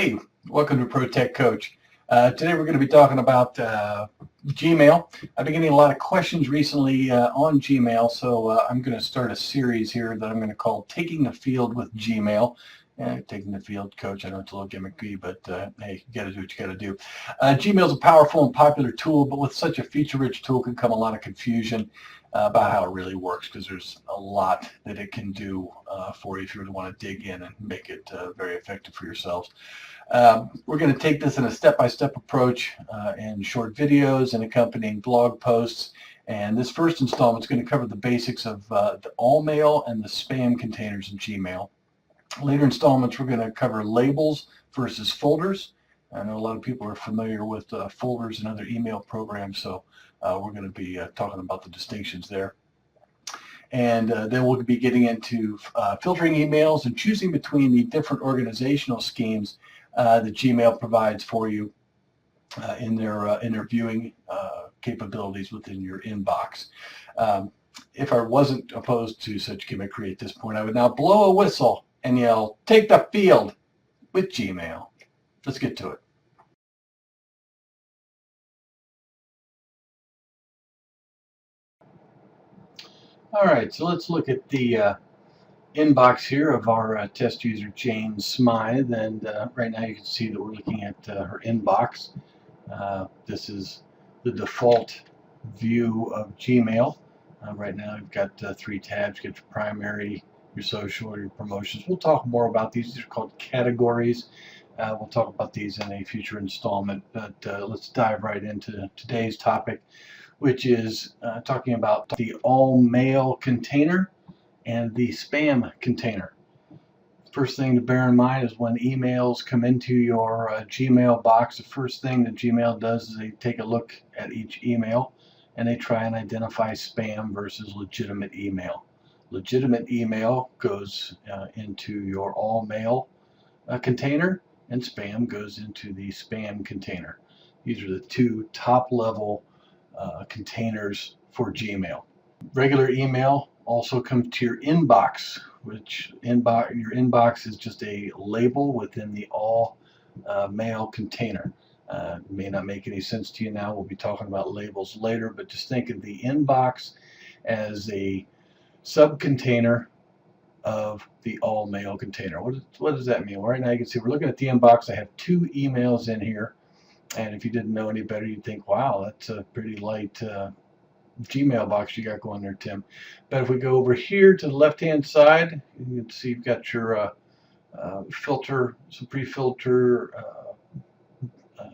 Hey, welcome to Pro Tech Coach. Today we're going to be talking about Gmail. I've been getting a lot of questions recently on Gmail, so I'm going to start a series here that I'm going to call Taking the Field with Gmail. Taking the field, Coach. I know it's a little gimmicky, but hey, you got to do what you got to do. Gmail is a powerful and popular tool, but with such a feature-rich tool can come a lot of confusion about how it really works, because there's a lot that it can do for you if you really want to dig in and make it very effective for yourselves. We're going to take this in a step-by-step approach in short videos and accompanying blog posts. And this first installment is going to cover the basics of the all mail and the spam containers in Gmail. Later installments, we're going to cover labels versus folders. I know a lot of people are familiar with folders and other email programs, so we're going to be talking about the distinctions there. And then we'll be getting into filtering emails and choosing between the different organizational schemes that Gmail provides for you in their viewing capabilities within your inbox. If I wasn't opposed to such gimmickry at this point, I would now blow a whistle and yell, "Take the field with Gmail." Let's get to it. All right, so let's look at the inbox here of our test user Jane Smythe, and right now you can see that we're looking at her inbox. This is the default view of Gmail. Right now you've got 3 tabs. You get your primary, your social, your promotions. We'll talk more about these. These are called categories. We'll talk about these in a future installment, but let's dive right into today's topic, which is talking about the all mail container and the spam container. First thing to bear in mind is when emails come into your Gmail box, the first thing that Gmail does is they take a look at each email and they try and identify spam versus legitimate email. Legitimate email goes into your all mail container, and spam goes into the spam container. These are the 2 top level containers for Gmail. Regular email also comes to your inbox, which your inbox is just a label within the all mail container. May not make any sense to you now. We'll be talking about labels later, but just think of the inbox as a subcontainer of the all mail container. What does that mean? Well, right now you can see we're looking at the inbox. I have 2 emails in here, and if you didn't know any better, you'd think, wow, that's a pretty light Gmail box you got going there, Tim. But if we go over here to the left-hand side, you can see you've got your filter, some pre-filter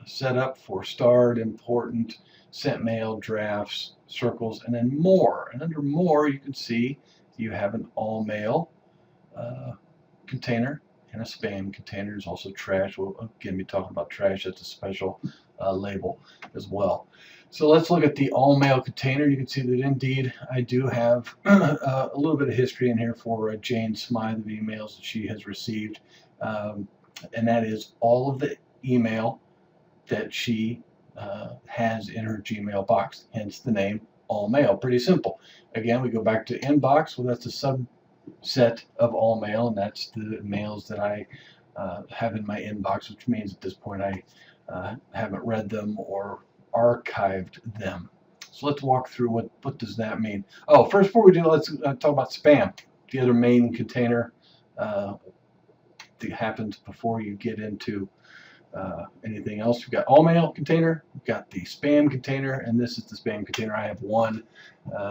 set up for starred, important, sent mail, drafts, circles, and then more. And under more, you can see you have an all mail container and a spam container. There's also trash. We'll again be talking about trash. That's a special label as well. So let's look at the all mail container. You can see that indeed I do have a little bit of history in here for Jane Smythe, the emails that she has received, and that is all of the email that she has in her Gmail box, hence the name all mail. Pretty simple. Again, we go back to inbox. Well, that's a subset of all mail, and that's the mails that I have in my inbox, which means at this point I haven't read them or archived them. So let's walk through what does that mean. Oh, first, before we do, let's talk about spam, the other main container that happens before you get into anything else. You've got all mail container, you've got the spam container, and this is the spam container. I have one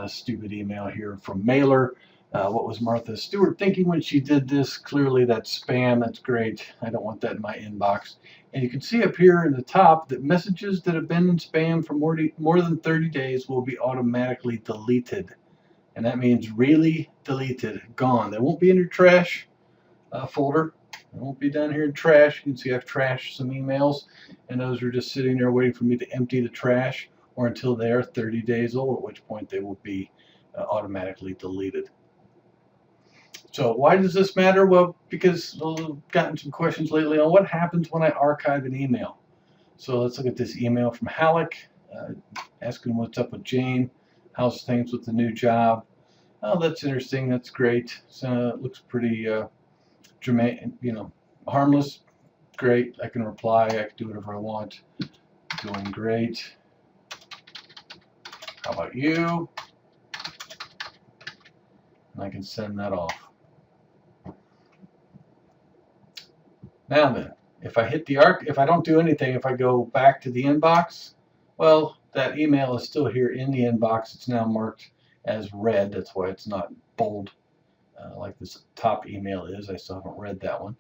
stupid email here from Mailer. What was Martha Stewart thinking when she did this? Clearly that's spam. That's great. I don't want that in my inbox. And you can see up here in the top that messages that have been in spam for more than 30 days will be automatically deleted. And that means really deleted, gone. They won't be in your trash folder. They won't be down here in trash. You can see I've trashed some emails, and those are just sitting there waiting for me to empty the trash, or until they are 30 days old, at which point they will be automatically deleted. So why does this matter? Well, because I've gotten some questions lately on what happens when I archive an email. So let's look at this email from Halleck, asking what's up with Jane, how's things with the new job. Oh, that's interesting. That's great. So it looks pretty germane, harmless. great. I can reply. I can do whatever I want. Doing great. How about you? And I can send that off. Now then, if I hit the if I don't do anything, if I go back to the inbox, well, that email is still here in the inbox. It's now marked as read. That's why it's not bold like this top email is. I still haven't read that one.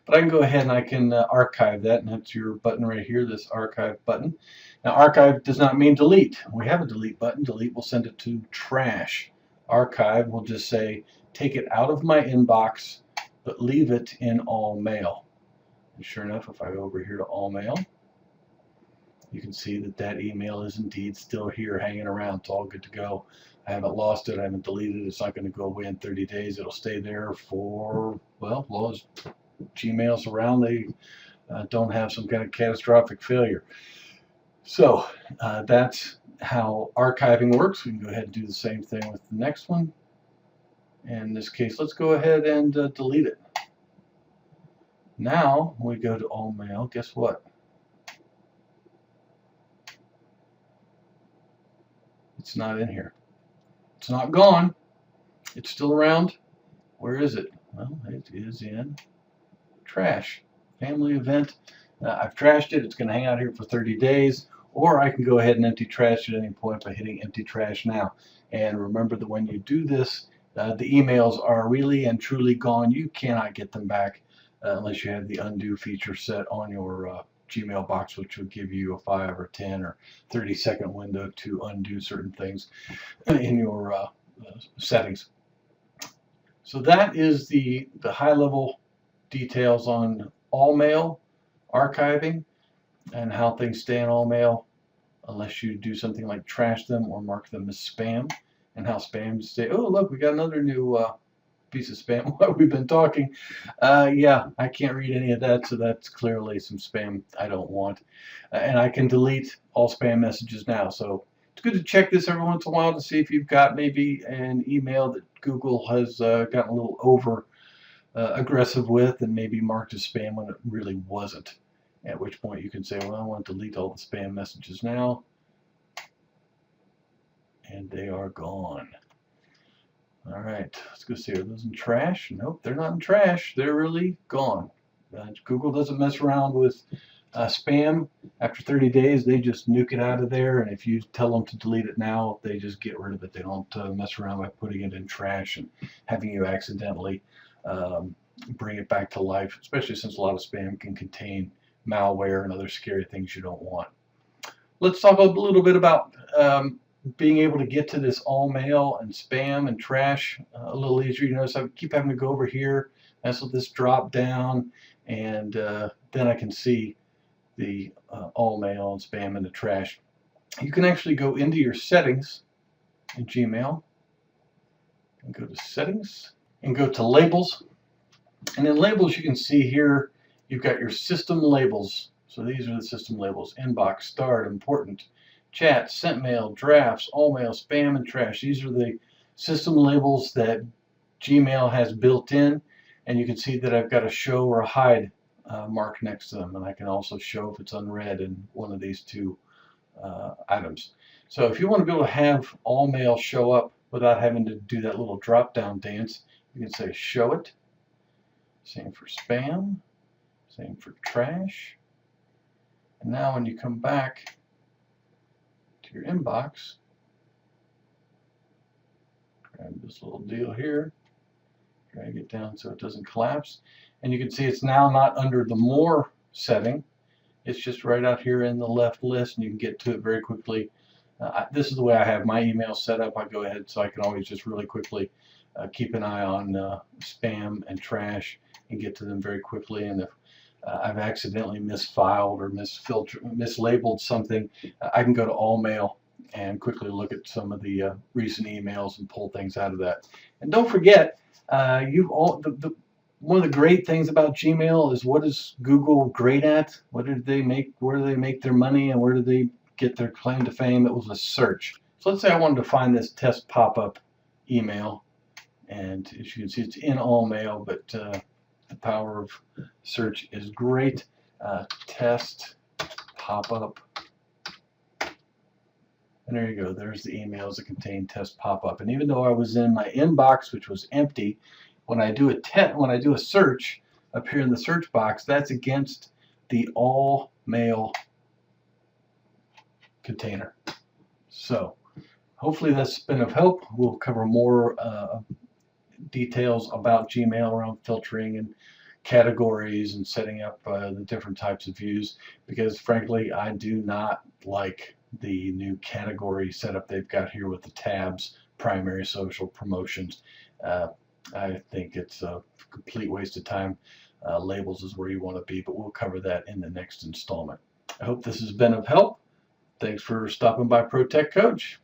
But I can go ahead and I can archive that, and that's your button right here, this archive button. Now, archive does not mean delete. We have a delete button. Delete will send it to trash. Archive will just say, take it out of my inbox, but leave it in all mail. And sure enough, if I go over here to all mail, you can see that that email is indeed still here hanging around. It's all good to go. I haven't lost it. I haven't deleted it. It's not going to go away in 30 days. It'll stay there for, well, as long as Gmail's around, they don't have some kind of catastrophic failure. So that's how archiving works. We can go ahead and do the same thing with the next one. And in this case, let's go ahead and delete it. Now we go to all mail. Guess what? It's not in here. It's not gone. It's still around. Where is it? Well, it is in trash. Family event. I've trashed it. It's going to hang out here for 30 days. Or I can go ahead and empty trash at any point by hitting empty trash now. And remember that when you do this, the emails are really and truly gone. You cannot get them back unless you have the undo feature set on your Gmail box, which would give you a 5 or 10 or 30-second window to undo certain things in your settings. So that is the high-level details on all mail archiving and how things stay in all mail unless you do something like trash them or mark them as spam, and how spam stay. Oh, look, we got another new piece of spam while we've been talking. Yeah, I can't read any of that, so that's clearly some spam I don't want. And I can delete all spam messages now. So it's good to check this every once in a while to see if you've got maybe an email that Google has gotten a little over aggressive with and maybe marked as spam when it really wasn't. At which point you can say, well, I want to delete all the spam messages now. And they are gone. All right, let's go see. Are those in trash? Nope, they're not in trash. They're really gone. Google doesn't mess around with spam. After 30 days, they just nuke it out of there. And if you tell them to delete it now, they just get rid of it. They don't mess around by putting it in trash and having you accidentally bring it back to life, especially since a lot of spam can contain malware and other scary things you don't want. Let's talk a little bit about being able to get to this all mail and spam and trash a little easier. You notice I keep having to go over here, mess with this drop down, and then I can see the all mail and spam and the trash. You can actually go into your settings in Gmail and go to settings and go to labels. And in labels, you can see here you've got your system labels. So these are the system labels: inbox, start, important, chat, sent mail, drafts, all mail, spam, and trash. These are the system labels that Gmail has built in, and you can see that I've got a show or a hide mark next to them, and I can also show if it's unread in one of these two items. So if you want to be able to have all mail show up without having to do that little drop down dance, you can say show it. Same for spam, same for trash. And now when you come back to your inbox, grab this little deal here, drag it down so it doesn't collapse, and you can see it's now not under the more setting. It's just right out here in the left list, and you can get to it very quickly. This is the way I have my email set up. I go ahead so I can always just really quickly keep an eye on spam and trash and get to them very quickly. And if I've accidentally misfiled or mislabeled something, I can go to all mail and quickly look at some of the recent emails and pull things out of that. And don't forget, one of the great things about Gmail is, what is Google great at? What did they make? Where do they make their money, and where do they get their claim to fame? It was a search. So let's say I wanted to find this test pop-up email, and as you can see, it's in all mail, but the power of search is great. test pop-up. And there you go. There's the emails that contain test pop-up. And even though I was in my inbox, which was empty, when I do a search up here in the search box, that's against the all mail container. So hopefully that's been of help. We'll cover more details about Gmail around filtering and categories and setting up the different types of views, because frankly I do not like the new category setup they've got here with the tabs, primary, social, promotions. I think it's a complete waste of time. Labels is where you want to be, but we'll cover that in the next installment. I hope this has been of help. Thanks for stopping by ProTech Coach.